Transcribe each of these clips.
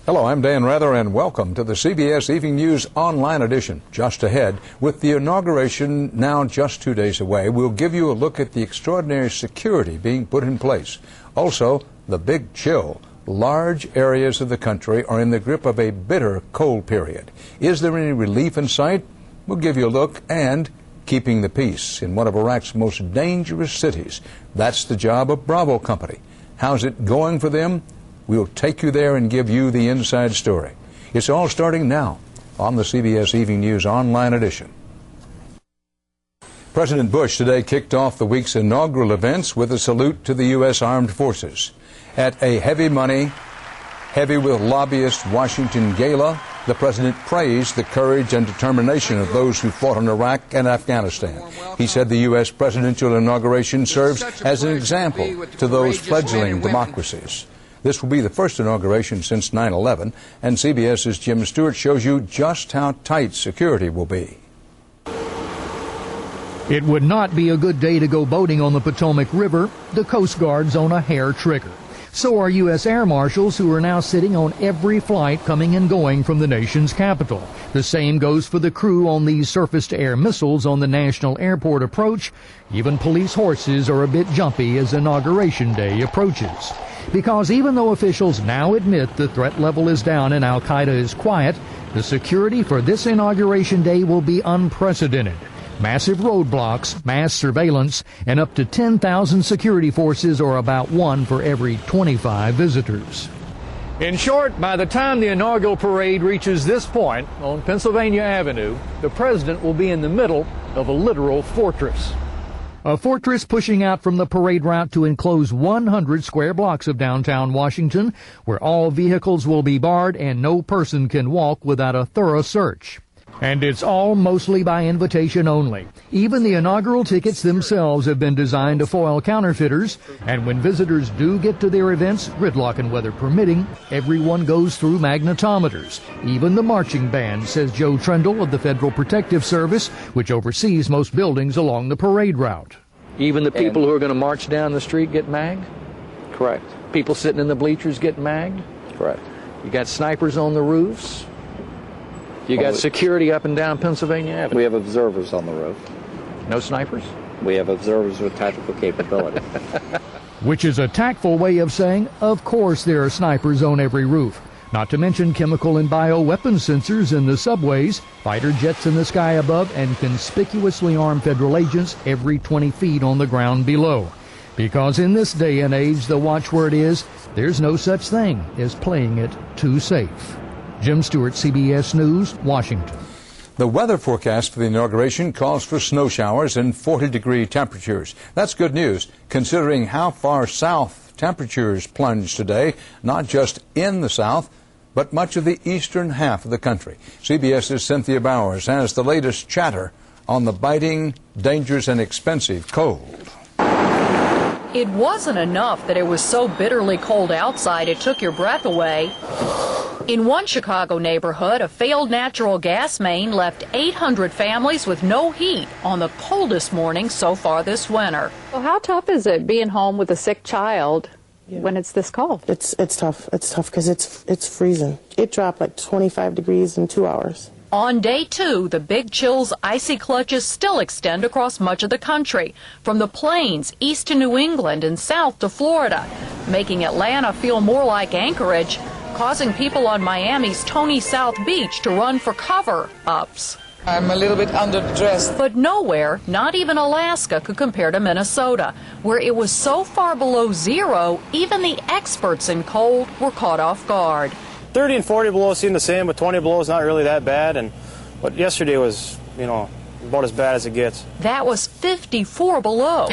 Hello, I'm Dan Rather, and welcome to the CBS Evening News Online Edition. Just ahead, with the inauguration now just 2 days away, we'll give you a look at the extraordinary security being put in place. Also, the big chill. Large areas of the country are in the grip of a bitter cold period. Is there any relief in sight? We'll give you a look, and keeping the peace in one of Iraq's most dangerous cities. That's the job of Bravo Company. How's it going for them? We'll take you there and give you the inside story. It's all starting now on the CBS Evening News Online Edition. President Bush today kicked off the week's inaugural events with a salute to the U.S. Armed Forces. At a heavy with lobbyists Washington gala, the president praised the courage and determination of those who fought in Iraq and Afghanistan. He said the U.S. presidential inauguration serves as an example to those fledgling democracies. This will be the first inauguration since 9/11, and CBS's Jim Stewart shows you just how tight security will be. It would not be a good day to go boating on the Potomac River. The Coast Guard's on a hair trigger. So are U.S. Air Marshals, who are now sitting on every flight coming and going from the nation's capital. The same goes for the crew on these surface-to-air missiles on the National Airport approach. Even police horses are a bit jumpy as Inauguration Day approaches. Because even though officials now admit the threat level is down and Al-Qaeda is quiet, the security for this Inauguration Day will be unprecedented. Massive roadblocks, mass surveillance, and up to 10,000 security forces, or about one for every 25 visitors. In short, by the time the inaugural parade reaches this point on Pennsylvania Avenue, the president will be in the middle of a literal fortress. A fortress pushing out from the parade route to enclose 100 square blocks of downtown Washington, where all vehicles will be barred and no person can walk without a thorough search. And it's all mostly by invitation only. Even the inaugural tickets themselves have been designed to foil counterfeiters, and when visitors do get to their events, gridlock and weather permitting, everyone goes through magnetometers. Even the marching band, says Joe Trendle of the Federal Protective Service, which oversees most buildings along the parade route. Even the people who are going to march down the street get magged? Correct. People sitting in the bleachers get magged? Correct. You got snipers on the roofs? You got security up and down Pennsylvania Avenue? We have observers on the roof. No snipers? We have observers with tactical capability. Which is a tactful way of saying, of course there are snipers on every roof. Not to mention chemical and bioweapon sensors in the subways, fighter jets in the sky above, and conspicuously armed federal agents every 20 feet on the ground below. Because in this day and age, the watchword is, there's no such thing as playing it too safe. Jim Stewart, CBS News, Washington. The weather forecast for the inauguration calls for snow showers and 40-degree temperatures. That's good news, considering how far south temperatures plunged today, not just in the south, but much of the eastern half of the country. CBS's Cynthia Bowers has the latest chatter on the biting, dangerous, and expensive cold. It wasn't enough that it was so bitterly cold outside it took your breath away. In one Chicago neighborhood, a failed natural gas main left 800 families with no heat on the coldest morning so far this winter. Well, how tough is it being home with a sick child when it's this cold? It's tough. It's tough because it's freezing. It dropped like 25 degrees in 2 hours. On day 2, the big chill's icy clutches still extend across much of the country, from the plains east to New England and south to Florida, making Atlanta feel more like Anchorage, causing people on Miami's Tony South Beach to run for cover-ups. I'm a little bit underdressed. But nowhere, not even Alaska, could compare to Minnesota, where it was so far below zero, even the experts in cold were caught off guard. 30 and 40 below seem the same, but 20 below is not really that bad. But yesterday was, about as bad as it gets. That was 54 below.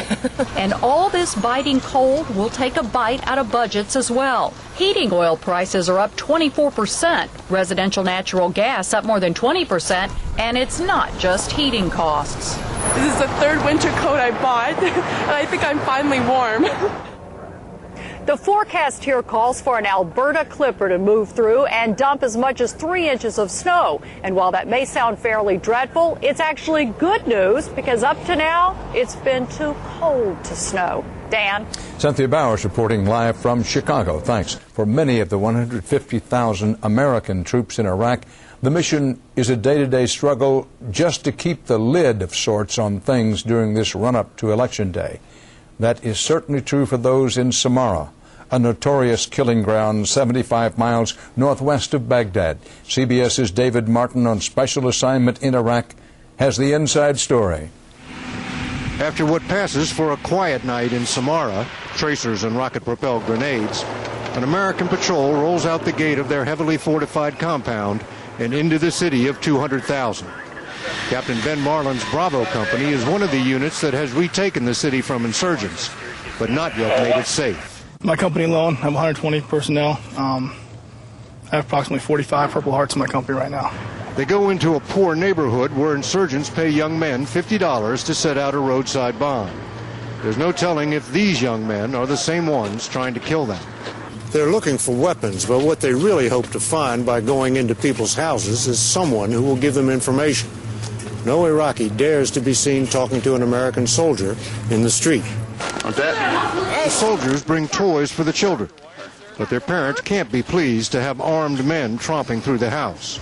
And all this biting cold will take a bite out of budgets as well. Heating oil prices are up 24%, residential natural gas up more than 20%, and it's not just heating costs. This is the third winter coat I bought, and I think I'm finally warm. The forecast here calls for an Alberta clipper to move through and dump as much as 3 inches of snow. And while that may sound fairly dreadful, it's actually good news because up to now, it's been too cold to snow. Dan? Cynthia Bowers reporting live from Chicago. Thanks. For many of the 150,000 American troops in Iraq, the mission is a day-to-day struggle just to keep the lid of sorts on things during this run-up to Election Day. That is certainly true for those in Samarra, a notorious killing ground 75 miles northwest of Baghdad. CBS's David Martin, on special assignment in Iraq, has the inside story. After what passes for a quiet night in Samarra, tracers and rocket-propelled grenades, an American patrol rolls out the gate of their heavily fortified compound and into the city of 200,000. Captain Ben Marlin's Bravo Company is one of the units that has retaken the city from insurgents, but not yet made it safe. My company alone, I have 120 personnel. I have approximately 45 Purple Hearts in my company right now. They go into a poor neighborhood where insurgents pay young men $50 to set out a roadside bomb. There's no telling if these young men are the same ones trying to kill them. They're looking for weapons, but what they really hope to find by going into people's houses is someone who will give them information. No Iraqi dares to be seen talking to an American soldier in the street. The soldiers bring toys for the children, but their parents can't be pleased to have armed men tromping through the house.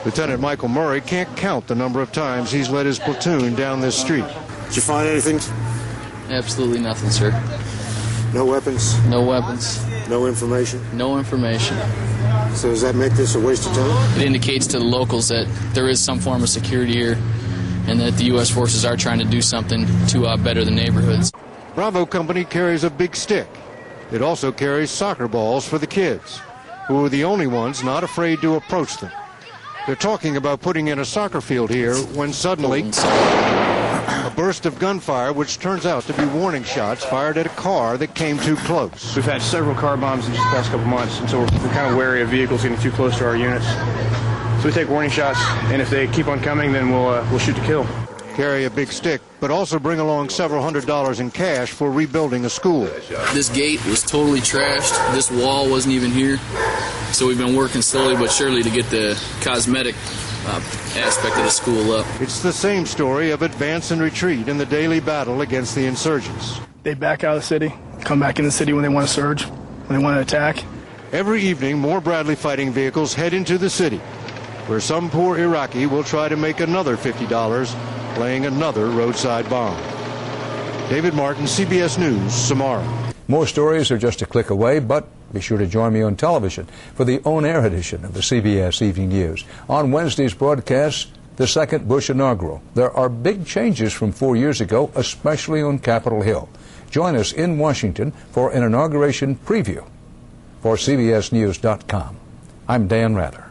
Lieutenant Michael Murray can't count the number of times he's led his platoon down this street. Did you find anything? Absolutely nothing, sir. No weapons? No weapons. No information? No information. So does that make this a waste of time? It indicates to the locals that there is some form of security here and that the U.S. forces are trying to do something to better the neighborhoods. Bravo Company carries a big stick. It also carries soccer balls for the kids, who are the only ones not afraid to approach them. They're talking about putting in a soccer field here when suddenly a burst of gunfire, which turns out to be warning shots fired at a car that came too close. We've had several car bombs in just the past couple months, and so we're kind of wary of vehicles getting too close to our units. So we take warning shots, and if they keep on coming, then we'll shoot to kill. Carry a big stick, but also bring along several $100s in cash for rebuilding a school. This gate was totally trashed. This wall wasn't even here. So we've been working slowly but surely to get the cosmetic aspect of the school up. It's the same story of advance and retreat in the daily battle against the insurgents. They back out of the city, come back in the city when they want to surge, when they want to attack. Every evening, more Bradley fighting vehicles head into the city, where some poor Iraqi will try to make another $50 laying another roadside bomb. David Martin, CBS News, Samarra. More stories are just a click away, but be sure to join me on television for the on-air edition of the CBS Evening News. On Wednesday's broadcast, the second Bush inaugural. There are big changes from 4 years ago, especially on Capitol Hill. Join us in Washington for an inauguration preview. For CBSNews.com, I'm Dan Rather.